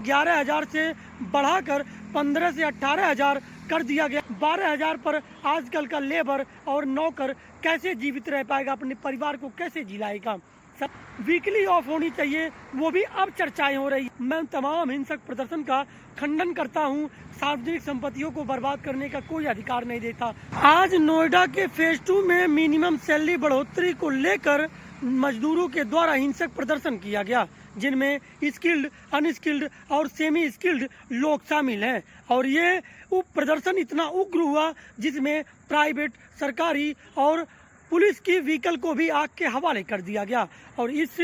11,000 से बढ़ाकर 15 से 18,000 कर दिया गया। 12,000 पर आजकल का लेबर और नौकर कैसे जीवित रह पाएगा, अपने परिवार को कैसे जिलाएगा। वीकली ऑफ होनी चाहिए, वो भी अब चर्चाएं हो रही। मैं तमाम हिंसक प्रदर्शन का खंडन करता हूं। सार्वजनिक संपत्तियों को बर्बाद करने का कोई अधिकार नहीं देता। आज नोएडा के फेज 2 में मिनिमम सैलरी बढ़ोतरी को लेकर मजदूरों के द्वारा हिंसक प्रदर्शन किया गया, जिनमें स्किल्ड, अनस्किल्ड और सेमी स्किल्ड लोग शामिल हैं। और ये प्रदर्शन इतना उग्र हुआ जिसमें प्राइवेट, सरकारी और पुलिस की व्हीकल को भी आग के हवाले कर दिया गया। और इस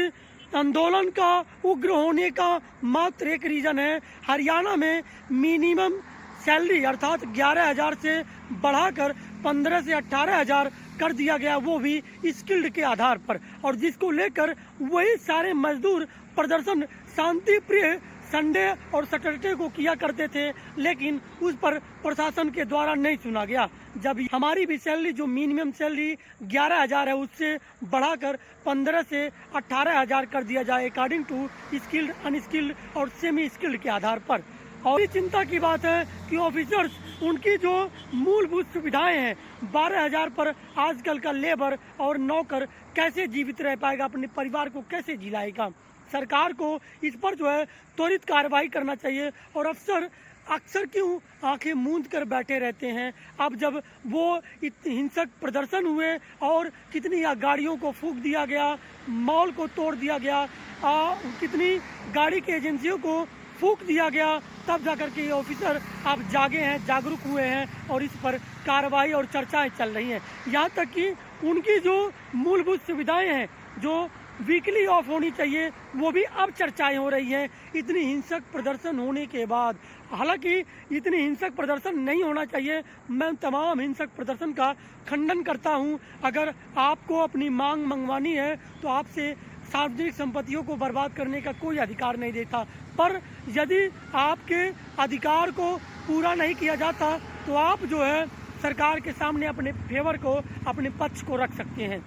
आंदोलन का उग्र होने का मात्र एक रीजन है, हरियाणा में मिनिमम सैलरी अर्थात 11,000 से बढ़ाकर 15 से 18,000 कर दिया गया, वो भी स्किल्ड के आधार पर। और जिसको लेकर वही सारे मजदूर प्रदर्शन शांति प्रिय संडे और सैटरडे को किया करते थे, लेकिन उस पर प्रशासन के द्वारा नहीं सुना गया। जब हमारी भी सैलरी जो मिनिमम सैलरी 11,000 है उससे बढ़ाकर 15 से 18,000 कर दिया जाए अकॉर्डिंग टू स्किल्ड, अनस्किल्ड और सेमी स्किल्ड के आधार पर। और ये चिंता की बात है कि ऑफिसर्स, उनकी जो मूलभूत सुविधाएं हैं, 12,000 पर आजकल का लेबर और नौकर कैसे जीवित रह पाएगा, अपने परिवार को कैसे जिलाएगा। सरकार को इस पर जो है त्वरित कार्रवाई करना चाहिए। और अफसर अक्सर क्यों आंखें मूंद कर बैठे रहते हैं। अब जब वो हिंसक प्रदर्शन हुए और कितनी गाड़ियों को फूंक दिया गया, मॉल को तोड़ दिया गया, कितनी गाड़ी की एजेंसियों को फूंक दिया गया, तब जाकर के ये ऑफिसर अब जागे हैं, जागरूक हुए हैं और इस पर कार्रवाई और चर्चाएं चल रही हैं। यहाँ तक कि उनकी जो मूलभूत सुविधाएं हैं जो वीकली ऑफ होनी चाहिए, वो भी अब चर्चाएं हो रही हैं इतनी हिंसक प्रदर्शन होने के बाद। हालांकि इतनी हिंसक प्रदर्शन नहीं होना चाहिए। मैं तमाम हिंसक प्रदर्शन का खंडन करता हूं। अगर आपको अपनी मांग मंगवानी है तो आपसे सार्वजनिक संपत्तियों को बर्बाद करने का कोई अधिकार नहीं देता, पर यदि आपके अधिकार को पूरा नहीं किया जाता तो आप जो है सरकार के सामने अपने फेवर को, अपने पक्ष को रख सकते हैं।